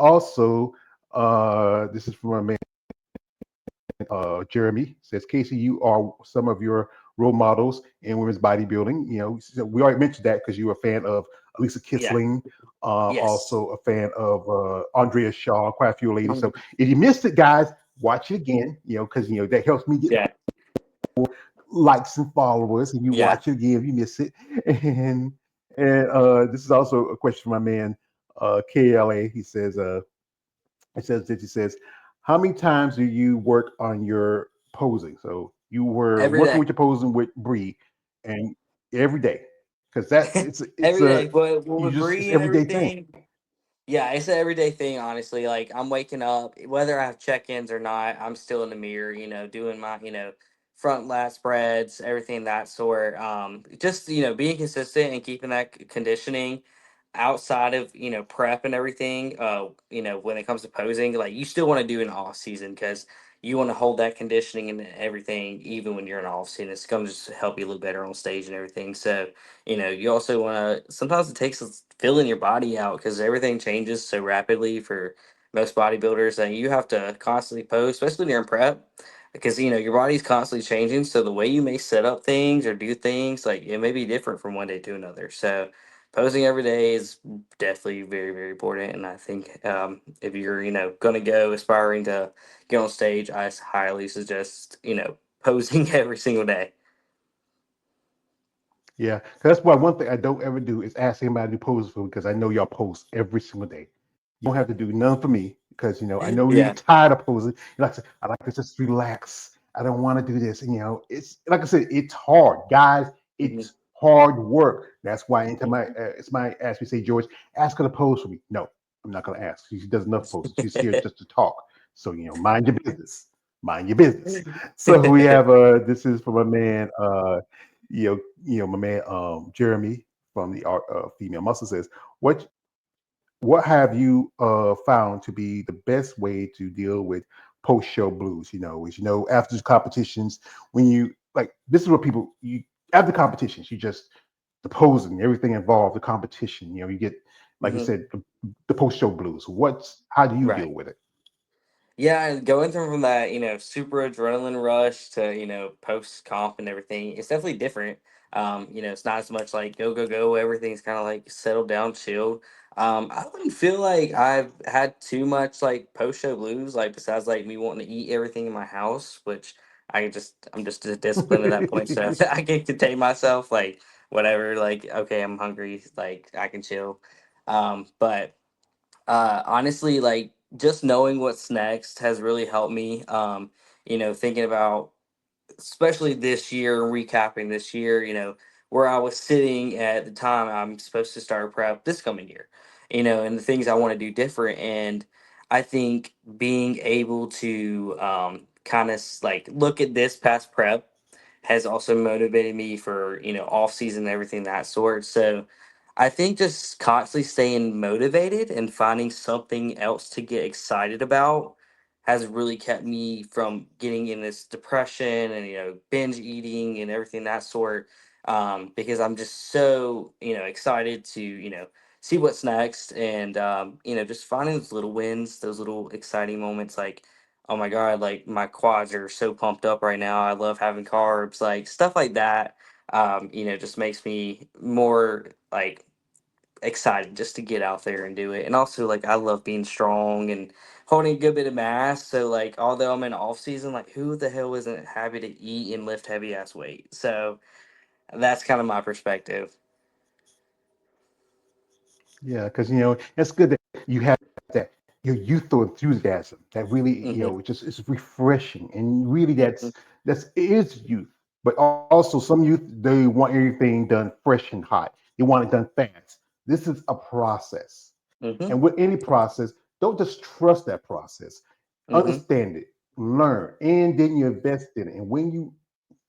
also, this is from a man, Jeremy says, Casey, you are some of your role models in women's bodybuilding. So we already mentioned that because you were a fan of Lisa Yeah. Kissling, Yes. also a fan of Andrea Shaw, quite a few ladies. So if you missed it, guys, watch it again. Because that helps me get Yeah. likes and followers. And you Yeah. watch it again if you miss it. And this is also a question from my man KLA. He says, how many times do you work on your posing? So you were Every working day. with your posing with Bree, and every day, because that it's Every a day. But with it's Bree and everyday thing. everything, yeah, it's an everyday thing, honestly. Like, I'm waking up, whether I have check-ins or not, I'm still in the mirror, doing my, front lat spreads, everything that sort. Just, being consistent and keeping that conditioning outside of, prep and everything. When it comes to posing, like, you still want to do an off season because you want to hold that conditioning and everything even when you're in off season. It's going to just help you look better on stage and everything. So, you also want to, sometimes it takes filling your body out because everything changes so rapidly for most bodybuilders that you have to constantly pose, especially during prep, because, your body's constantly changing. So the way you may set up things or do things, like, it may be different from one day to another. So posing every day is definitely very, very important. And I think if you're, going to go aspiring to get on stage, I highly suggest, posing every single day. Yeah, 'cause that's why one thing I don't ever do is ask anybody to pose for me because I know y'all post every single day. You don't have to do none for me because I know you Yeah. get tired of posing. Like I said, I like to just relax. I don't want to do this. And it's like I said, it's hard, guys. Mhm. It's hard work. That's why anytime it's my ask me, say, George, ask her to pose for me. No, I'm not gonna ask. She does enough posing. She's here just to talk. So mind your business. Mind your business. So we have this is from a man my man Jeremy from the Art of Female Muscle says, what have you found to be the best way to deal with post show blues? After the competitions, when you like this is what people you after competitions, you just the posing, everything involved, the competition, you get like you Mhm. said, the post show blues. How do you deal Right. with it? Yeah, and going from that, super adrenaline rush to, post comp and everything, it's definitely different. It's not as much like go, go, go. Everything's kind of like settled down, chilled. I wouldn't feel like I've had too much like post show blues, like besides like me wanting to eat everything in my house, which I'm just disciplined at that point. So I can contain myself, like whatever, like, okay, I'm hungry, like I can chill. But honestly, like, just knowing what's next has really helped me. Thinking about, especially this year, recapping this year, where I was sitting at the time I'm supposed to start prep this coming year, and the things I want to do different. And I think being able to kind of like look at this past prep has also motivated me for, off season and everything that sort. So I think just constantly staying motivated and finding something else to get excited about has really kept me from getting in this depression and, binge eating and everything that sort. Because I'm just so, excited to, see what's next. And just finding those little wins, those little exciting moments, like, oh my god, like my quads are so pumped up right now, I love having carbs, like stuff like that. Just makes me more like excited just to get out there and do it. And also, like, I love being strong and holding a good bit of mass. So, like, although I'm in off season, like, who the hell isn't happy to eat and lift heavy ass weight? So that's kind of my perspective. Yeah, because it's good that you have that your youthful enthusiasm that really Hmm. just is refreshing, and really Hmm. that's it is youth. But also some youth they want everything done fresh and hot. They want it done fast. This is a process, Hmm. and with any process, don't just trust that process. Hmm. Understand it, learn, and then you invest in it. And when you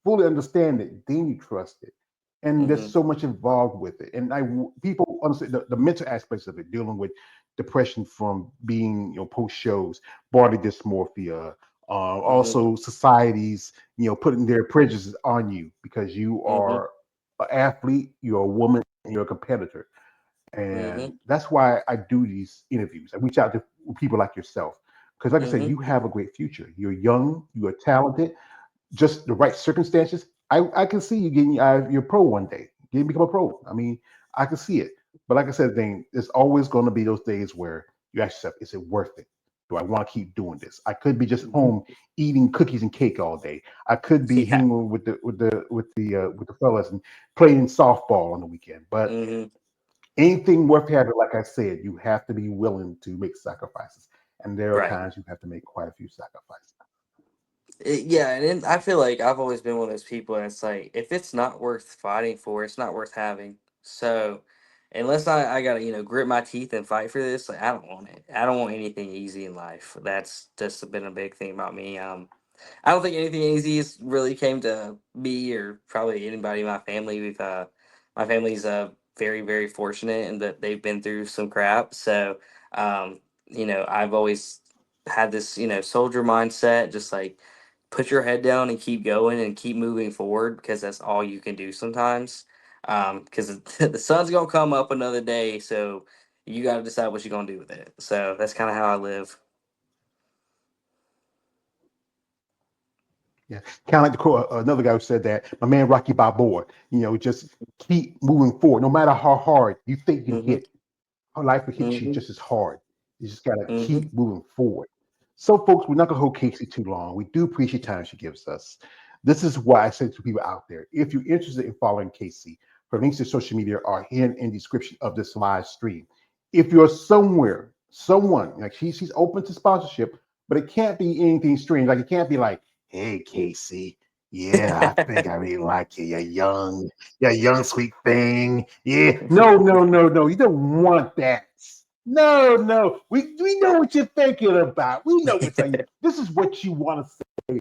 fully understand it, then you trust it. And there's Hmm. so much involved with it. And people understand the mental aspects of it, dealing with depression from being post shows, body dysmorphia, Hmm. also societies putting their prejudices on you because you Hmm. are an athlete, you're a woman, and you're a competitor. And Hmm. that's why I do these interviews. I reach out to with people like yourself. Because, like I said, Mm-hmm. you have a great future. You're young, you are talented, just the right circumstances. I can see you getting your pro one day, getting become a pro. I mean, I can see it. But like I said, Dane, there's always going to be those days where you ask yourself, is it worth it? Do I want to keep doing this? I could be just Mm-hmm. home eating cookies and cake all day. I could be Yeah. hanging with the fellas and playing softball on the weekend. But Mm-hmm. anything worth having, like I said, you have to be willing to make sacrifices. And there are Right. times you have to make quite a few sacrifices. Yeah, and then I feel like I've always been one of those people, and it's like if it's not worth fighting for, it's not worth having. So, unless I gotta grit my teeth and fight for this, like I don't want it. I don't want anything easy in life. That's just been a big thing about me. I don't think anything easy has really came to me or probably anybody in my family. My family's very very fortunate in that they've been through some crap. So, I've always had this soldier mindset, just like put your head down and keep going and keep moving forward because that's all you can do sometimes. Because the sun's gonna come up another day, so you got to decide what you're gonna do with it. So that's kind of how I live. Yeah, kind of like the quote, another guy who said that my man Rocky Balboa, just keep moving forward, no matter how hard you think you Hmm. hit. How life will hit you Hmm. just as hard. You just gotta Hmm. keep moving forward. So, folks, we're not gonna hold Casey too long. We do appreciate the time she gives us. This is why I say to people out there: if you're interested in following Casey, her links to social media are here in the description of this live stream. If you're somewhere, someone like she's open to sponsorship, but it can't be anything strange. Like it can't be like, "Hey, Casey, yeah, I think I really like you. You're young, sweet thing. Yeah, no, no, no, no. You don't want that. No, no. We know what you're thinking about. We know what's on you. This is what you want to say.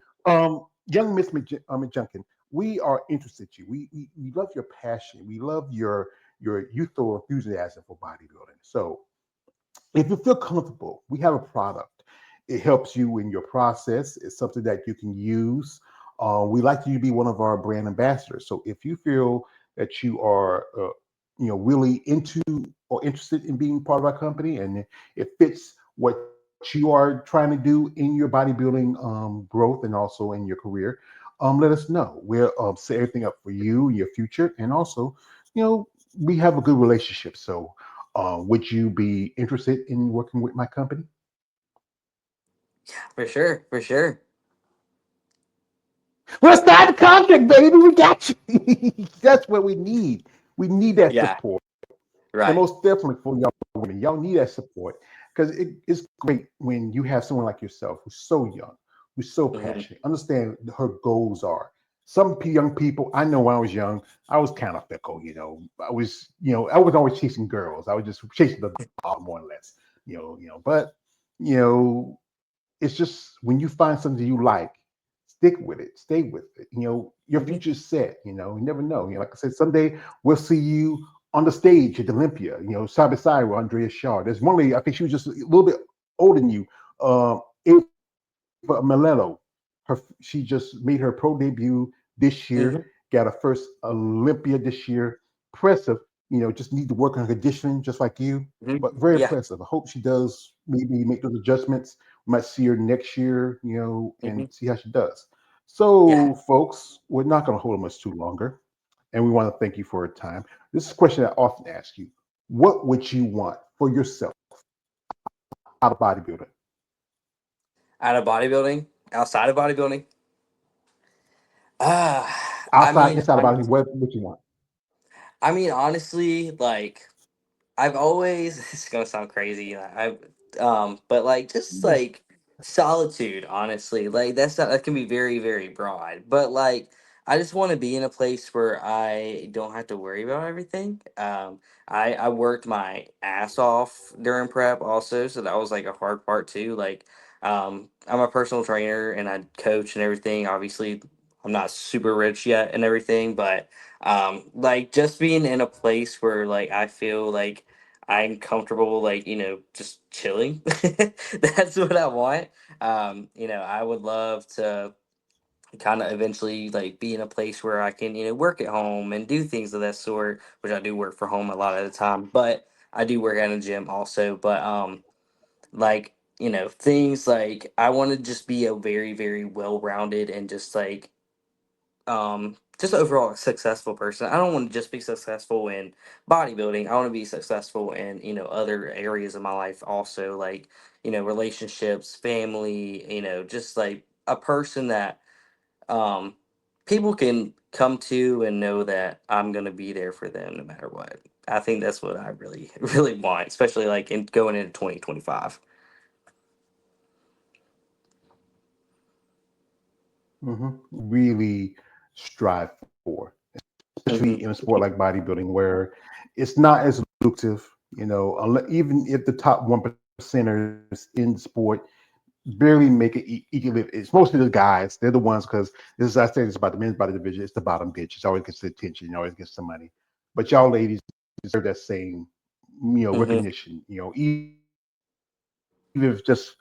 Young Miss McJunkin, we are interested in you. We love your passion. We love your youthful enthusiasm for bodybuilding. So if you feel comfortable, we have a product. It helps you in your process. It's something that you can use. We like you to be one of our brand ambassadors. So if you feel that you are, really into or interested in being part of our company, and it fits what you are trying to do in your bodybuilding growth and also in your career, let us know. We'll set everything up for you in your future, and also, we have a good relationship. So would you be interested in working with my company? For sure, for sure. Well, sign the contract, baby. We got you. That's what we need. We need that Yeah, support. And right. most definitely for y'all women, y'all need that support because it's great when you have someone like yourself who's so young, who's so Hmm. passionate, understand her goals are. Some young people, I know when I was young, I was kind of fickle, I was always chasing girls. I was just chasing the doll more or less, but, you know, it's just when you find something you like, stick with it, stay with it. Your Hmm. future's set. You never know. Like I said, someday we'll see you on the stage at Olympia. Side by side with Andrea Shaw. There's one lady. I think she was just a little bit older than you. Ava Melelo. She just made her pro debut this year. Hmm. Got her first Olympia this year. Impressive. Just need to work on her conditioning, just like you. Hmm. But very Yeah. impressive. I hope she does maybe make those adjustments. We might see her next year, and Hmm. see how she does. Yeah. So, folks, we're not going to hold her much too longer, and we want to thank you for your time. This is a question I often ask you: what would you want for yourself out of bodybuilding? Out of bodybuilding, outside of bodybuilding. I Outside, mean, inside of bodybuilding, what you want? honestly, like I've always this is gonna sound crazy. But like just like solitude, honestly, like that can be very very broad. But like I just want to be in a place where I don't have to worry about everything. I worked my ass off during prep also, so that was like a hard part too. Like I'm a personal trainer and I coach and everything. Obviously, I'm not super rich yet and everything, but like just being in a place where like I feel like I'm comfortable, like, just chilling. That's what I want. I would love to kind of eventually like be in a place where I can, work at home and do things of that sort, which I do work from home a lot of the time, but I do work at a gym also. But like, things like I want to just be a very, very well rounded and just overall a successful person. I don't want to just be successful in bodybuilding. I want to be successful in, other areas of my life also, like, relationships, family, just like a person that um people can come to and know that I'm going to be there for them no matter what. I think that's what I really really want, especially like in going into 2025. Really strive for, especially Mhm. in a sport like bodybuilding, where it's not as lucrative. Even if the top 1%ers in the sport barely make it equal, it's mostly the guys. They're the ones because this is I say this about the men's body division. It's the bottom bitch. It always gets the attention. It always gets the money. But y'all ladies deserve that same Mhm. recognition. Even if just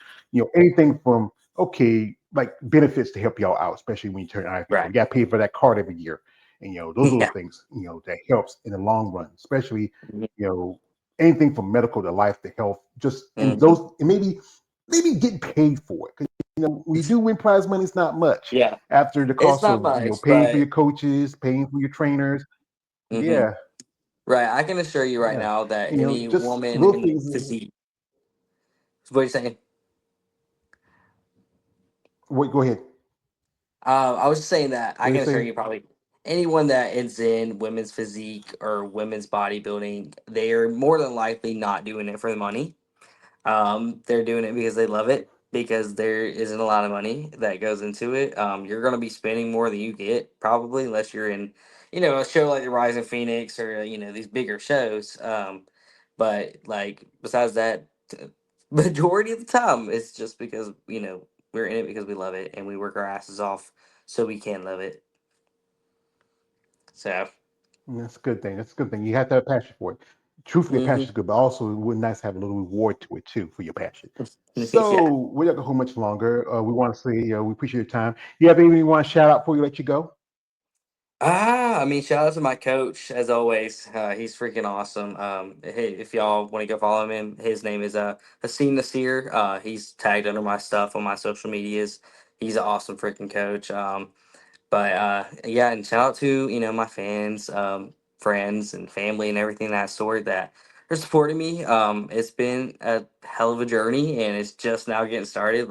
anything from like benefits to help y'all out, especially when you turn IFBB. Right. You got to pay for that card every year, and those little Yeah. things that helps in the long run, especially Mhm. you know anything from medical to life to health, just and Mhm. those and maybe getting paid for it because when you do win prize money, it's not much Yeah. after the It's cost not of much, paying for but your coaches, paying for your trainers. mhm. Yeah, Right. I can assure you right yeah, now that and, any just woman little in things. physique, what are you saying? Wait, go ahead. I was just saying that I What are you can assure saying? you probably anyone that is in women's physique or women's bodybuilding, they are more than likely not doing it for the money. They're doing it because they love it, because there isn't a lot of money that goes into it. You're going to be spending more than you get probably, unless you're in, a show like the Rising Phoenix or these bigger shows. But like besides that, majority of the time it's just because we're in it because we love it and we work our asses off so we can love it. So, That's a good thing. That's a good thing. You have to have passion for it. Truthfully, passion hmm is good, but also it would be nice to have a little reward to it too for your passion. yeah. So we're not gonna hold much longer. We want to say we appreciate your time. You have anything you want to shout out before we let you go? I mean, shout out to my coach as always. He's freaking awesome. Hey, if y'all want to go follow him, his name is Hassim Nasir. He's tagged under my stuff on my social medias. He's an awesome freaking coach. But yeah, and shout out to my fans, friends, and family, and everything of that sort that are supporting me. It's been a hell of a journey, and it's just now getting started.